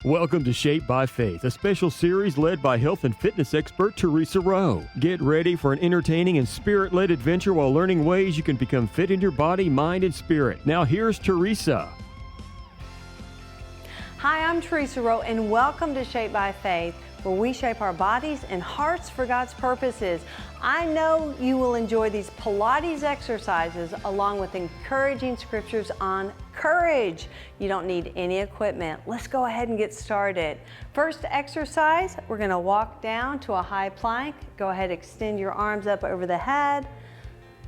Welcome to Shaped by Faith, a special series led by health and fitness expert Theresa Rowe. Get ready for an entertaining and spirit-led adventure while learning ways you can become fit in your body, mind, and spirit. Now here's Theresa. Hi, I'm Theresa Rowe, and welcome to Shaped by Faith, where we shape our bodies and hearts for God's purposes. I know you will enjoy these Pilates exercises along with encouraging scriptures on courage. You don't need any equipment. Let's go ahead and get started. First exercise, we're going to walk down to a high plank. Go ahead, extend your arms up over the head.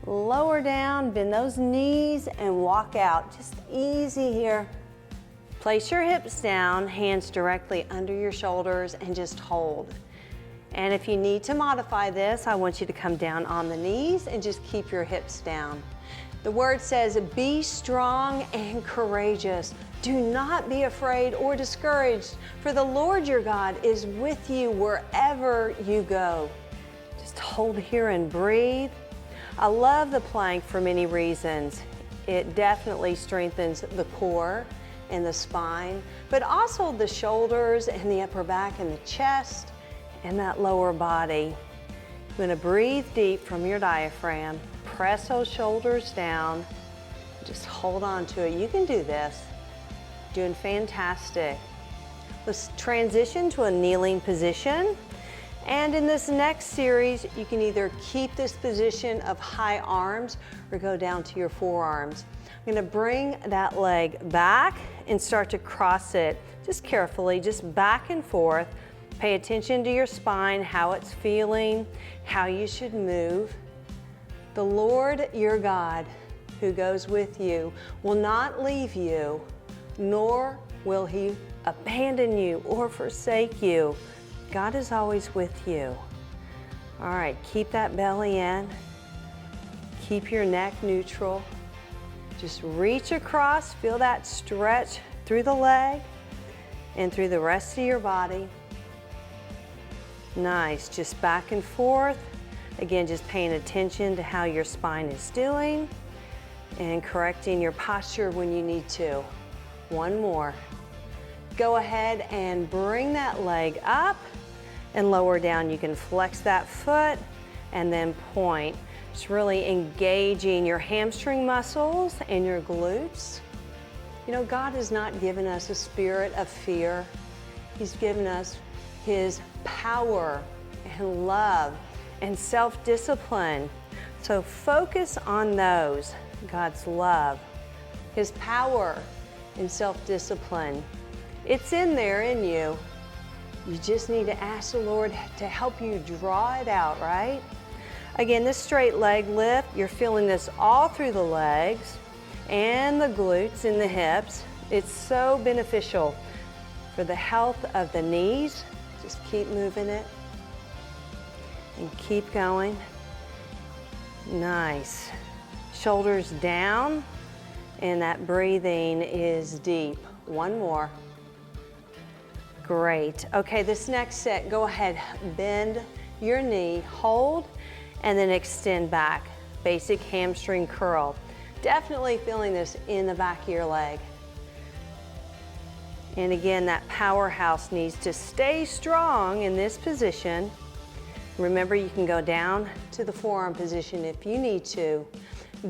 Lower down, bend those knees and walk out. Just easy here. Place your hips down, hands directly under your shoulders, and just hold. And if you need to modify this, I want you to come down on the knees and just keep your hips down. The word says, be strong and courageous. Do not be afraid or discouraged, for the Lord your God is with you wherever you go. Just hold here and breathe. I love the plank for many reasons. It definitely strengthens the core and the spine, but also the shoulders and the upper back and the chest and that lower body. You're going to breathe deep from your diaphragm, press those shoulders down, just hold on to it. You can do this. Doing fantastic. Let's transition to a kneeling position. And in this next series, you can either keep this position of high arms or go down to your forearms. I'm going to bring that leg back and start to cross it just carefully, just back and forth. Pay attention to your spine, how it's feeling, how you should move. The Lord your God, who goes with you, will not leave you, nor will he abandon you or forsake you. God is always with you. All right, keep that belly in. Keep your neck neutral. Just reach across, feel that stretch through the leg and through the rest of your body. Nice, just back and forth. Again, just paying attention to how your spine is doing and correcting your posture when you need to. One more. Go ahead and bring that leg up and lower down. You can flex that foot and then point. Just really engaging your hamstring muscles and your glutes. You know, God has not given us a spirit of fear. He's given us His power and love and self-discipline. So focus on those, God's love, His power and self-discipline. It's in there in you. You just need to ask the Lord to help you draw it out, right? Again, this straight leg lift, you're feeling this all through the legs and the glutes and the hips. It's so beneficial for the health of the knees. Just keep moving it and keep going. Nice. Shoulders down, and that breathing is deep. One more. Great. Okay, this next set, go ahead, bend your knee, hold, and then extend back. Basic hamstring curl. Definitely feeling this in the back of your leg. And again, that powerhouse needs to stay strong in this position. Remember, you can go down to the forearm position if you need to.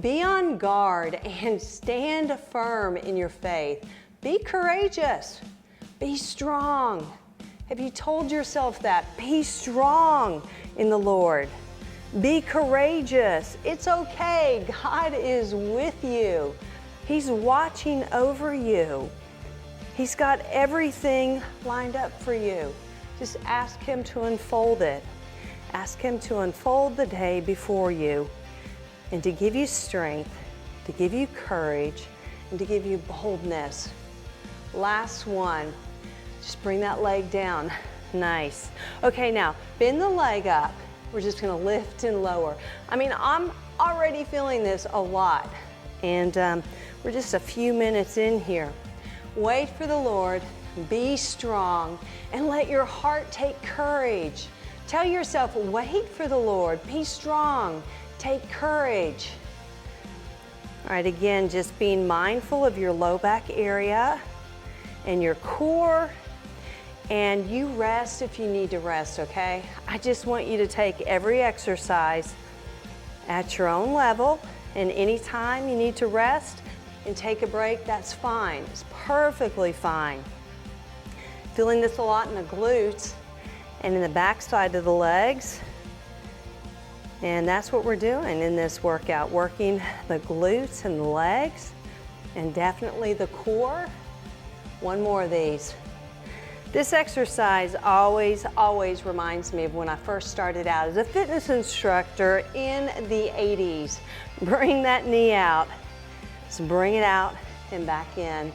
Be on guard and stand firm in your faith. Be courageous. Be strong. Have you told yourself that? Be strong in the Lord. Be courageous. It's okay. God is with you. He's watching over you. He's got everything lined up for you. Just ask Him to unfold it. Ask Him to unfold the day before you and to give you strength, to give you courage, and to give you boldness. Last one. Just bring that leg down. Nice. Okay, now bend the leg up. We're just going to lift and lower. I mean, I'm already feeling this a lot, and we're just a few minutes in here. Wait for the Lord, be strong, and let your heart take courage. Tell yourself, wait for the Lord, be strong, take courage. All right, again, just being mindful of your low back area and your core And you rest if you need to rest, okay? I just want you to take every exercise at your own level, and anytime you need to rest and take a break, that's fine. It's perfectly fine. Feeling this a lot in the glutes and in the back side of the legs. And that's what we're doing in this workout, working the glutes and the legs, and definitely the core. One more of these. This exercise always reminds me of when I first started out as a fitness instructor in the 80s. Bring that knee out. So bring it out and back in.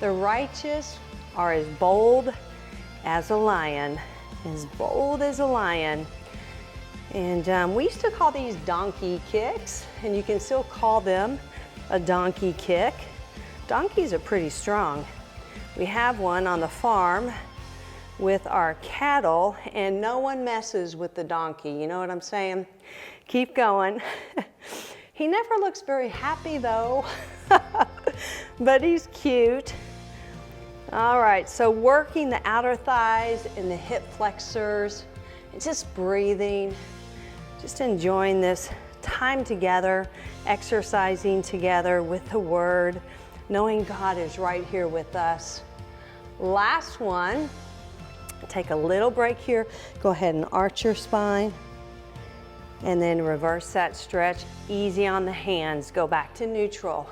The righteous are as bold as a lion, as bold as a lion. And we used to call these donkey kicks, and you can still call them a donkey kick. Donkeys are pretty strong. We have one on the farm with our cattle, and no one messes with the donkey. You know what I'm saying? Keep going. He never looks very happy though, but he's cute. All right, so working the outer thighs and the hip flexors, and just breathing, just enjoying this time together, exercising together with the Word, knowing God is right here with us. Last one, take a little break here. Go ahead and arch your spine, and then reverse that stretch. Easy on the hands, go back to neutral.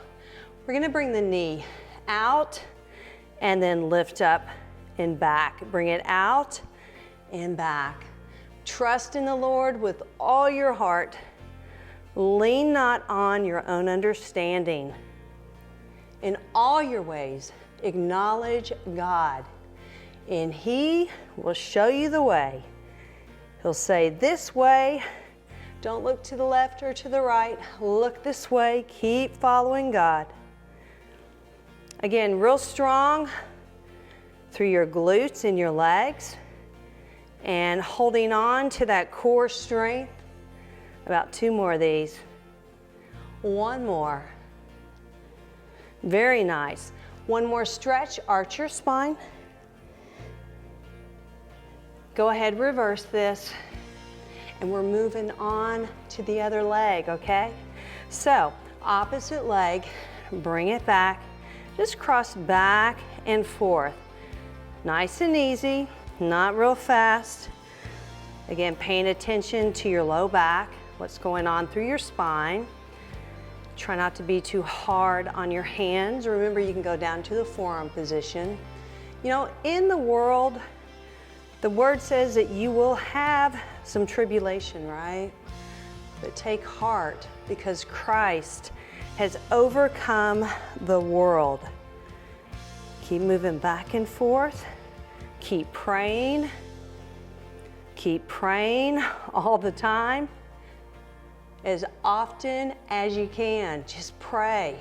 We're gonna bring the knee out and then lift up and back. Bring it out and back. Trust in the Lord with all your heart. Lean not on your own understanding. In all your ways, acknowledge God, and He will show you the way. He'll say, this way, don't look to the left or to the right, look this way, keep following God. Again, real strong through your glutes and your legs, and holding on to that core strength. About 2 more of these. 1 more. Very nice. 1 more stretch, arch your spine. Go ahead, reverse this. And we're moving on to the other leg, okay? So, opposite leg, bring it back. Just cross back and forth. Nice and easy, not real fast. Again, paying attention to your low back, what's going on through your spine. Try not to be too hard on your hands. Remember, you can go down to the forearm position. You know, in the world, the Word says that you will have some tribulation, right? But take heart, because Christ has overcome the world. Keep moving back and forth. Keep praying. Keep praying all the time. As often as you can, just pray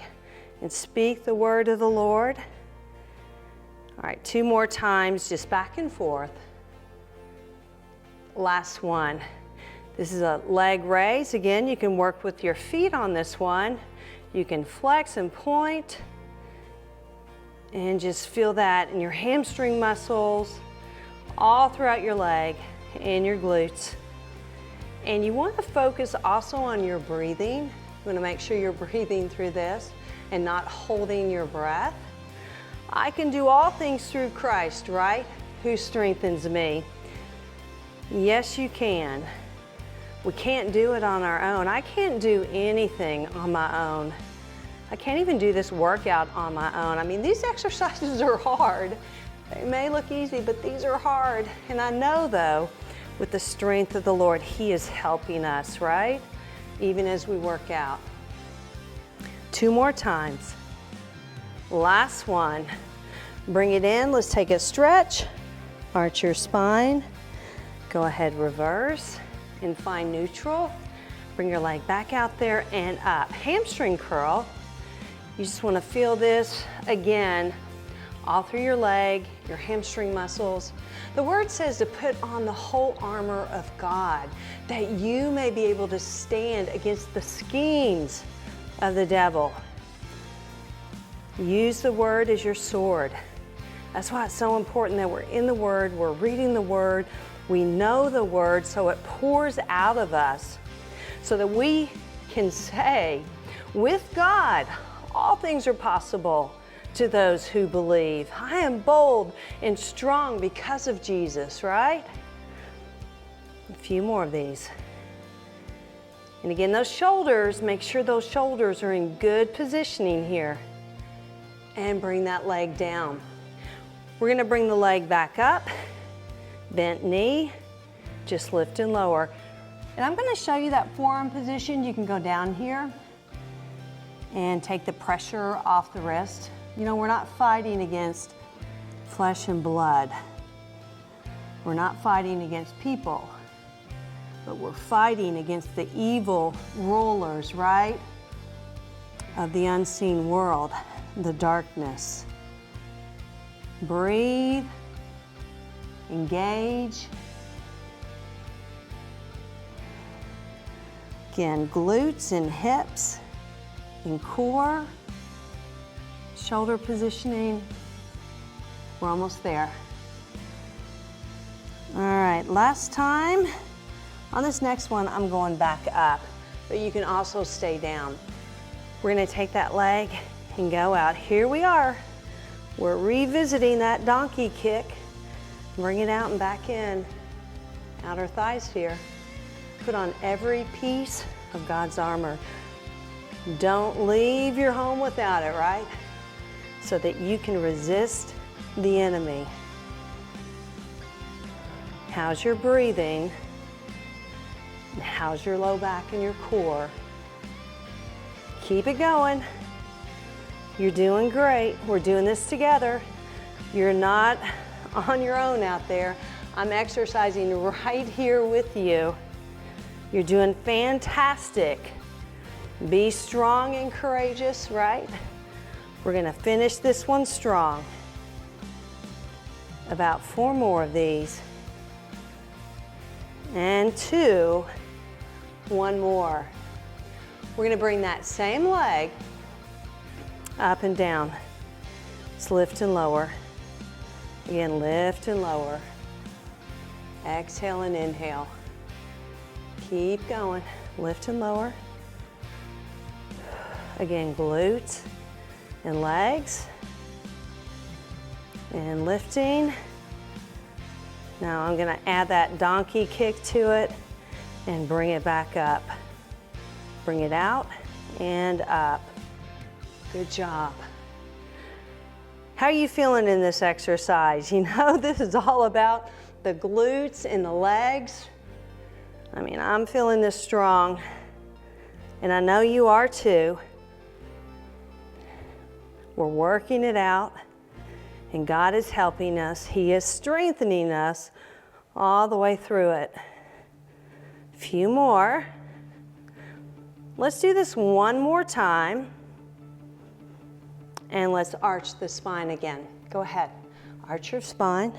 and speak the word of the Lord. All right, 2 more times, just back and forth. Last one. This is a leg raise. Again, you can work with your feet on this one. You can flex and point, and just feel that in your hamstring muscles, all throughout your leg and your glutes. And you want to focus also on your breathing. You want to make sure you're breathing through this and not holding your breath. I can do all things through Christ, right? Who strengthens me. Yes, you can. We can't do it on our own. I can't do anything on my own. I can't even do this workout on my own. I mean, these exercises are hard. They may look easy, but these are hard. And I know, though, with the strength of the Lord, He is helping us, right? Even as we work out. 2 more times. Last one. Bring it in. Let's take a stretch. Arch your spine. Go ahead, reverse and find neutral. Bring your leg back out there and up. Hamstring curl. You just want to feel this again all through your leg, your hamstring muscles. The Word says to put on the whole armor of God, that you may be able to stand against the schemes of the devil. Use the Word as your sword. That's why it's so important that we're in the Word, we're reading the Word, we know the Word, so it pours out of us so that we can say, with God, all things are possible to those who believe. I am bold and strong because of Jesus, right? A few more of these. And again, those shoulders, make sure those shoulders are in good positioning here. And bring that leg down. We're gonna bring the leg back up, bent knee, just lift and lower. And I'm gonna show you that forearm position. You can go down here and take the pressure off the wrist. You know, we're not fighting against flesh and blood. We're not fighting against people, but we're fighting against the evil rulers, right? Of the unseen world, the darkness. Breathe, engage. Again, glutes and hips and core. Shoulder positioning. We're almost there. All right, last time. On this next one, I'm going back up, but you can also stay down. We're gonna take that leg and go out. Here we are. We're revisiting that donkey kick. Bring it out and back in. Outer thighs here. Put on every piece of God's armor. Don't leave your home without it, right? So that you can resist the enemy. How's your breathing? How's your low back and your core? Keep it going. You're doing great. We're doing this together. You're not on your own out there. I'm exercising right here with you. You're doing fantastic. Be strong and courageous, right? We're gonna finish this one strong. About 4 more of these. And 2, 1 more. We're gonna bring that same leg up and down. Let's lift and lower. Again, lift and lower. Exhale and inhale. Keep going. Lift and lower. Again, glutes and legs. And lifting. Now I'm gonna add that donkey kick to it and bring it back up. Bring it out and up. Good job. How are you feeling in this exercise? You know, this is all about the glutes and the legs. I mean, I'm feeling this strong, and I know you are too. We're working it out, and God is helping us. He is strengthening us all the way through it. A few more. Let's do this one more time. And let's arch the spine again. Go ahead. Arch your spine.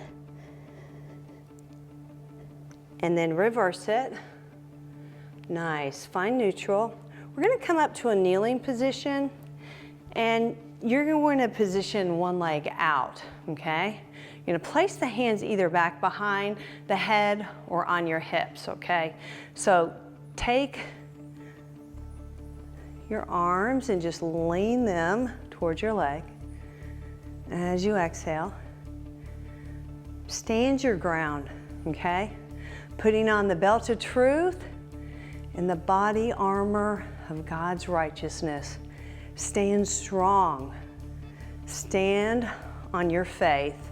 And then reverse it. Nice. Find neutral. We're going to come up to a kneeling position. And you're going to position one leg out, okay? You're going to place the hands either back behind the head or on your hips, okay? So take your arms and just lean them towards your leg. As you exhale, stand your ground, okay? Putting on the belt of truth and the body armor of God's righteousness. Stand strong. Stand on your faith,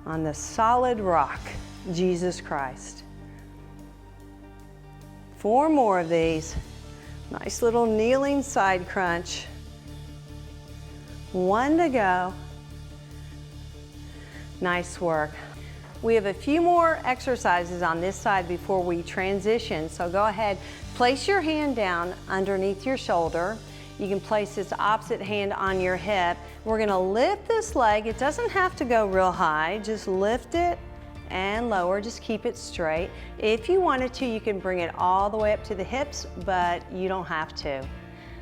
on the solid rock, Jesus Christ. 4 more of these. Nice little kneeling side crunch. 1 to go. Nice work. We have a few more exercises on this side before we transition, so go ahead, place your hand down underneath your shoulder. You can place this opposite hand on your hip. We're gonna lift this leg. It doesn't have to go real high, just lift it and lower, just keep it straight. If you wanted to, you can bring it all the way up to the hips, but you don't have to.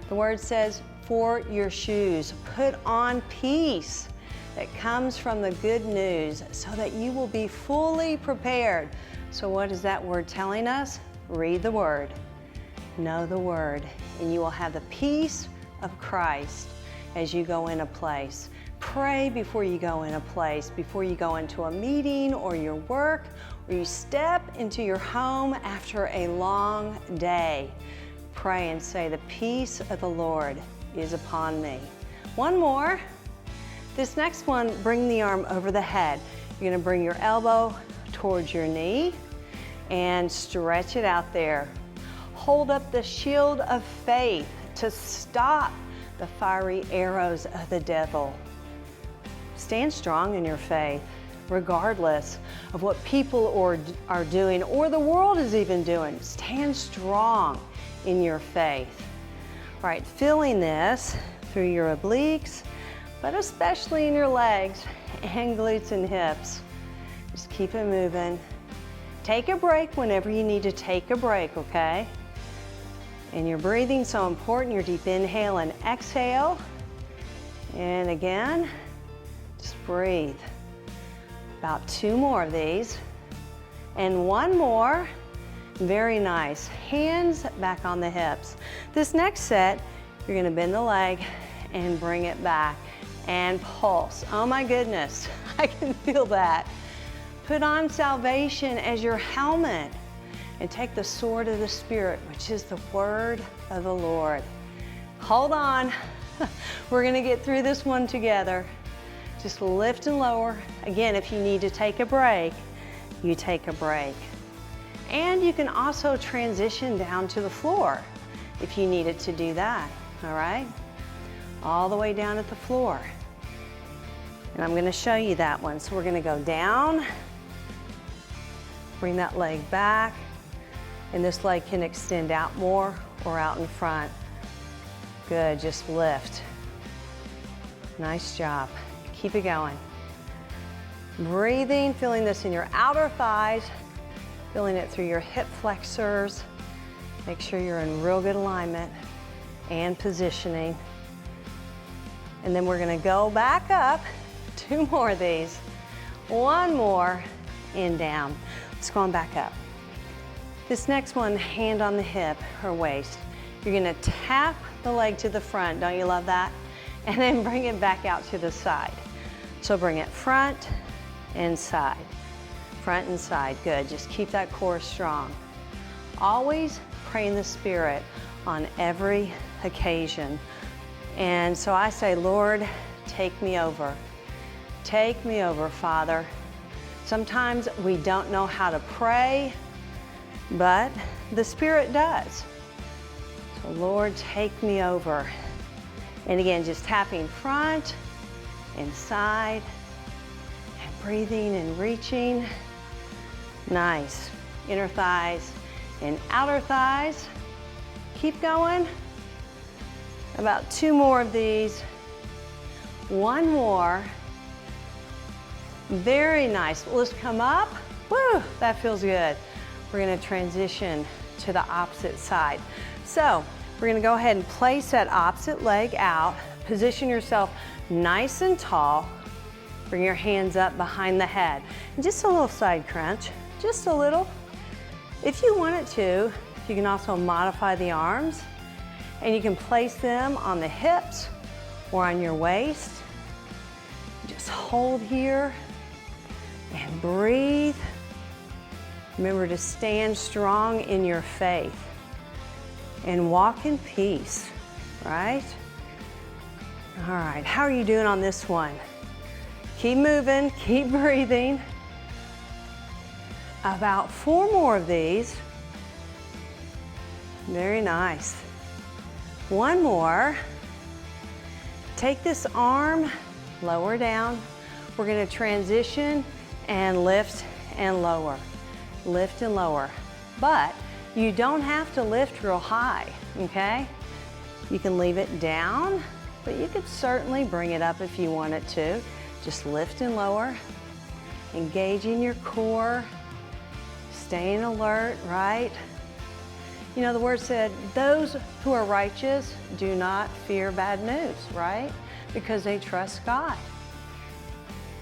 The word says, for your shoes, put on peace. that comes from the good news so that you will be fully prepared. So what is that word telling us? Read the word, know the word, and you will have the peace of Christ as you go in a place. Pray before you go in a place, before you go into a meeting or your work, or you step into your home after a long day. Pray and say, the peace of the Lord is upon me. One more. This next one, bring the arm over the head. You're going to bring your elbow towards your knee and stretch it out there. Hold up the shield of faith to stop the fiery arrows of the devil. Stand strong in your faith, regardless of what people are doing or the world is even doing. Stand strong in your faith. All right, feeling this through your obliques, but especially in your legs and glutes and hips. Just keep it moving. Take a break whenever you need to take a break, okay? And your breathing so important, your deep inhale and exhale. And again, just breathe. About 2 more of these. And 1 more. Very nice. Hands back on the hips. This next set, you're gonna bend the leg and bring it back and pulse. Oh my goodness, I can feel that. Put on salvation as your helmet and take the sword of the Spirit, which is the word of the Lord. Hold on. We're gonna get through this one together. Just lift and lower. Again, if you need to take a break, you take a break. And you can also transition down to the floor if you needed to do that, all right? All the way down at the floor. And I'm gonna show you that one. So we're gonna go down, bring that leg back, and this leg can extend out more or out in front. Good, just lift. Nice job. Keep it going. Breathing, feeling this in your outer thighs, feeling it through your hip flexors. Make sure you're in real good alignment and positioning. And then we're gonna go back up, 2 more of these. 1 more, and down. Let's go on back up. This next one, hand on the hip or waist. You're gonna tap the leg to the front, don't you love that? And then bring it back out to the side. So bring it front and side. Front and side, good. Just keep that core strong. Always pray in the Spirit on every occasion. And so I say, Lord, take me over. Take me over, Father. Sometimes we don't know how to pray, but the Spirit does. So Lord, take me over. And again, just tapping front and side, and breathing and reaching. Nice. Inner thighs and outer thighs. Keep going. About 2 more of these. 1 more. Very nice. Let's come up. Woo, that feels good. We're gonna transition to the opposite side. So we're gonna go ahead and place that opposite leg out. Position yourself nice and tall. Bring your hands up behind the head. And just a little side crunch, just a little. If you wanted to, you can also modify the arms and you can place them on the hips or on your waist. Just hold here and breathe. Remember to stand strong in your faith and walk in peace, right? All right, how are you doing on this one? Keep moving, keep breathing. About 4 more of these. Very nice. 1 more. Take this arm, lower down. We're gonna transition and lift and lower. Lift and lower. But you don't have to lift real high, okay? You can leave it down, but you could certainly bring it up if you wanted to. Just lift and lower, engaging your core, staying alert, right? You know, the word said, those who are righteous do not fear bad news, right? Because they trust God.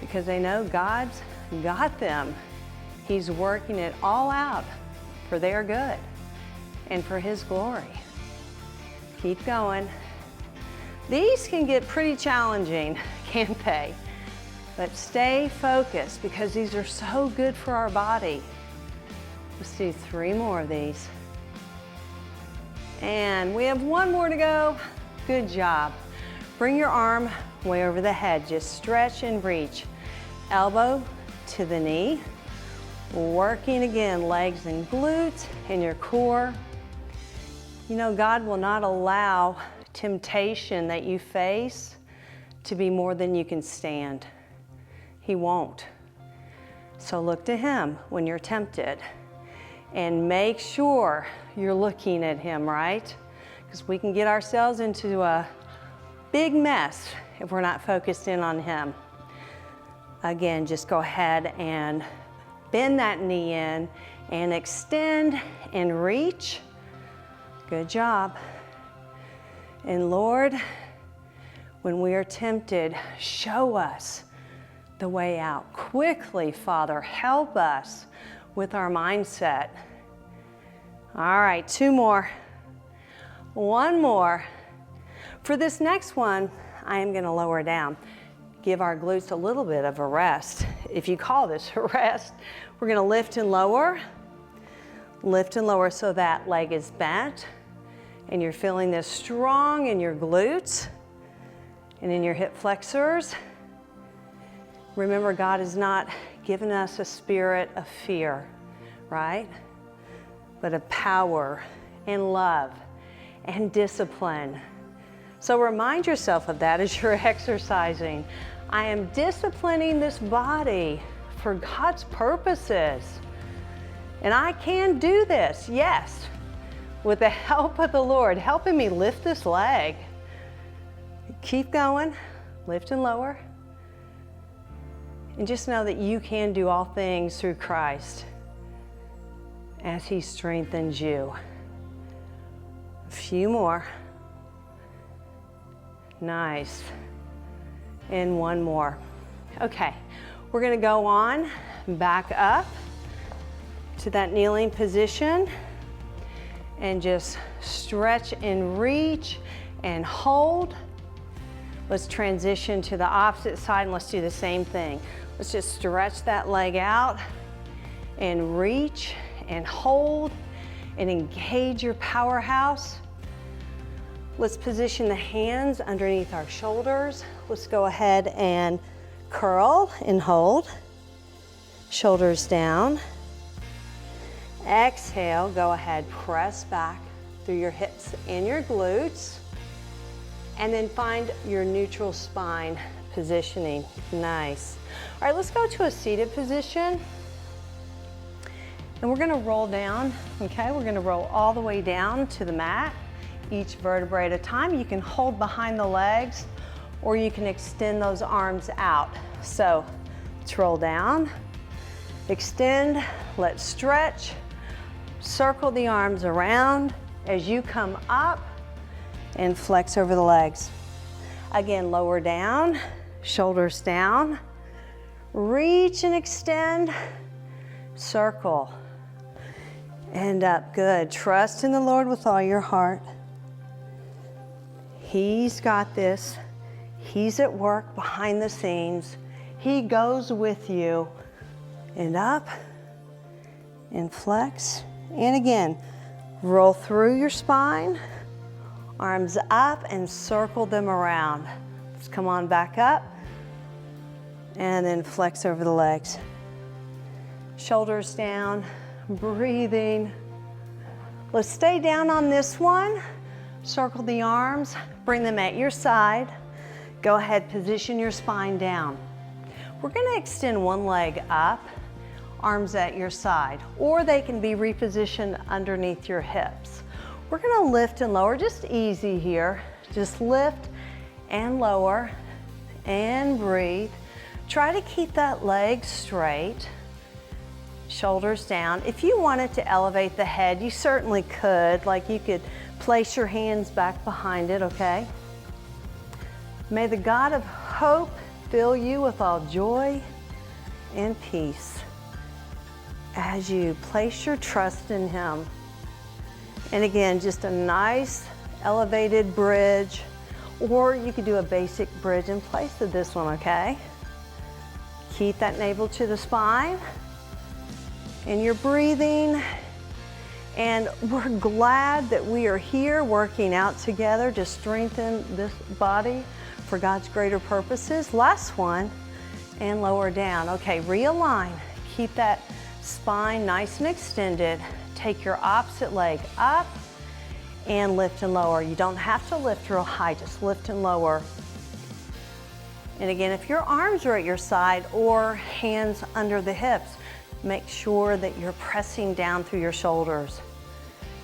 because they know God's got them. He's working it all out for their good and for His glory. Keep going. These can get pretty challenging, can't they? But stay focused because these are so good for our body. Let's do 3 more of these. And we have 1 more to go. Good job. Bring your arm way over the head. Just stretch and reach. Elbow to the knee. Working again, legs and glutes and your core. You know, God will not allow temptation that you face to be more than you can stand. He won't. So look to Him when you're tempted and make sure you're looking at Him, right? Because we can get ourselves into a big mess if we're not focused in on Him. Again, just go ahead and bend that knee in and extend and reach. Good job. And Lord, when we are tempted, show us the way out. Quickly, Father, help us with our mindset. All right, 2 more. 1 more. For this next one, I am going to lower down. Give our glutes a little bit of a rest. If you call this a rest, we're going to lift and lower so that leg is bent and you're feeling this strong in your glutes and in your hip flexors. Remember, God has not given us a spirit of fear, right? But of power and love and discipline. So remind yourself of that as you're exercising. I am disciplining this body for God's purposes. And I can do this, yes, with the help of the Lord, helping me lift this leg. Keep going, lift and lower. And just know that you can do all things through Christ as He strengthens you. A few more. Nice. And 1 more. Okay, we're going to go on back up to that kneeling position and just stretch and reach and hold. Let's transition to the opposite side and let's do the same thing. Let's just stretch that leg out and reach and hold and engage your powerhouse. Let's position the hands underneath our shoulders. Let's go ahead and curl and hold. Shoulders down. Exhale, go ahead, press back through your hips and your glutes. And then find your neutral spine positioning. Nice. All right, let's go to a seated position. And we're gonna roll down, okay? We're gonna roll all the way down to the mat, each vertebrae at a time. You can hold behind the legs or you can extend those arms out. So let's roll down, extend, let's stretch, circle the arms around as you come up and flex over the legs. Again, lower down, shoulders down, reach and extend, circle, and up. Good. Trust in the Lord with all your heart. He's got this. He's at work behind the scenes. He goes with you. And up, and flex. And again, roll through your spine, arms up and circle them around. Let's come on back up and then flex over the legs. Shoulders down, breathing. Let's stay down on this one. Circle the arms, bring them at your side. Go ahead, position your spine down. We're gonna extend one leg up, arms at your side, or they can be repositioned underneath your hips. We're gonna lift and lower, just easy here. Just lift and lower and breathe. Try to keep that leg straight, shoulders down. If you wanted to elevate the head, you certainly could. Like you could place your hands back behind it, okay? May the God of hope fill you with all joy and peace as you place your trust in Him. And again, just a nice elevated bridge, or you could do a basic bridge in place of this one, okay? Keep that navel to the spine, and you're breathing. And we're glad that we are here working out together to strengthen this body for God's greater purposes. Last one, and lower down. Okay, realign. Keep that spine nice and extended. Take your opposite leg up and lift and lower. You don't have to lift real high, just lift and lower. And again, if your arms are at your side or hands under the hips, make sure that you're pressing down through your shoulders.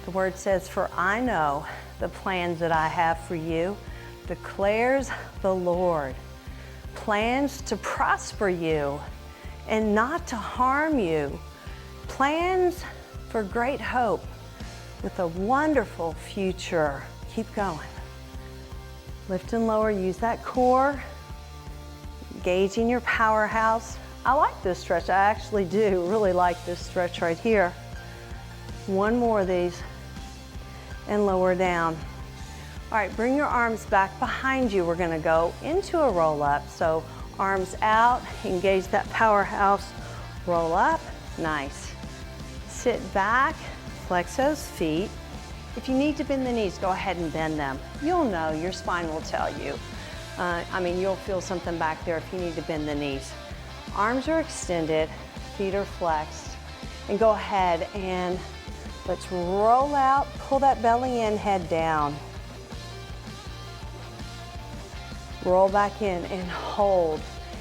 The word says, "For I know the plans that I have for you, declares the Lord. Plans to prosper you and not to harm you. Plans for great hope with a wonderful future." Keep going. Lift and lower, use that core. Engaging your powerhouse. I like this stretch, I actually do really like this stretch right here. One more of these, and lower down. All right, bring your arms back behind you. We're gonna go into a roll up. So arms out, engage that powerhouse, roll up, nice. Sit back, flex those feet. If you need to bend the knees, go ahead and bend them. You'll know, your spine will tell you. You'll feel something back there if you need to bend the knees. Arms are extended, feet are flexed, and go ahead and let's roll out, pull that belly in, head down. Roll back in and hold.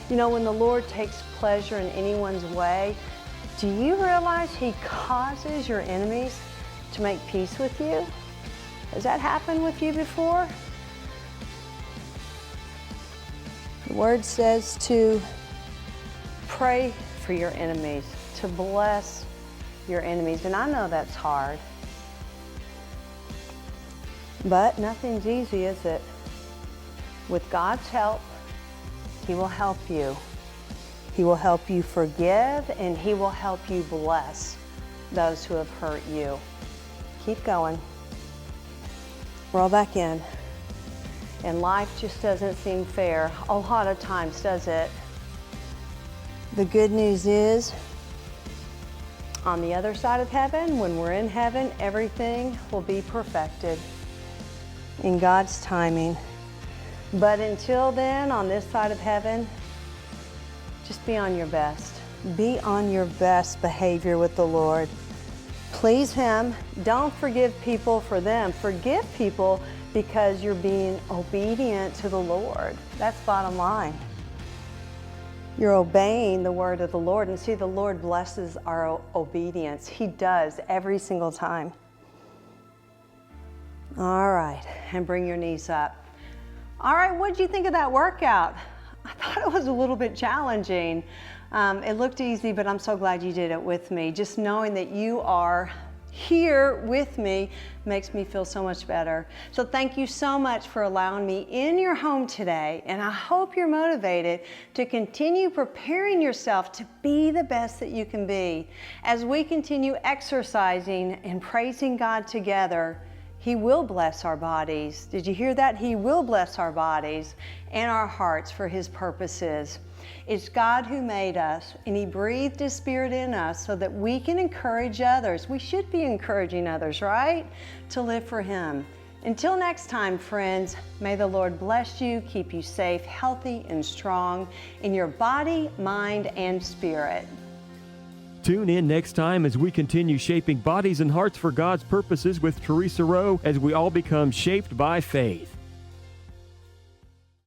You know, when the Lord takes pleasure in anyone's way, do you realize He causes your enemies to make peace with you? Has that happened with you before? The Word says to pray for your enemies, to bless your enemies. And I know that's hard. But nothing's easy, is it? With God's help, He will help you. He will help you forgive, and He will help you bless those who have hurt you. Keep going. Roll back in. And life just doesn't seem fair a lot of times, does it? The good news is, on the other side of heaven, when we're in heaven, everything will be perfected in God's timing. But until then, on this side of heaven, just be on your best. Be on your best behavior with the Lord. Please Him. Don't forgive people for them. Forgive people because you're being obedient to the Lord. That's bottom line. You're obeying the word of the Lord. And see, the Lord blesses our obedience. He does every single time. All right, and bring your knees up. All right, what did you think of that workout? I thought it was a little bit challenging. It looked easy, but I'm so glad you did it with me. Just knowing that you are here with me makes me feel so much better. So thank you so much for allowing me in your home today, and I hope you're motivated to continue preparing yourself to be the best that you can be. As we continue exercising and praising God together, He will bless our bodies. Did you hear that? He will bless our bodies and our hearts for His purposes. It's God who made us, and He breathed His Spirit in us so that we can encourage others. We should be encouraging others, right? To live for Him. Until next time, friends, may the Lord bless you, keep you safe, healthy, and strong in your body, mind, and spirit. Tune in next time as we continue shaping bodies and hearts for God's purposes with Theresa Rowe as we all become shaped by faith.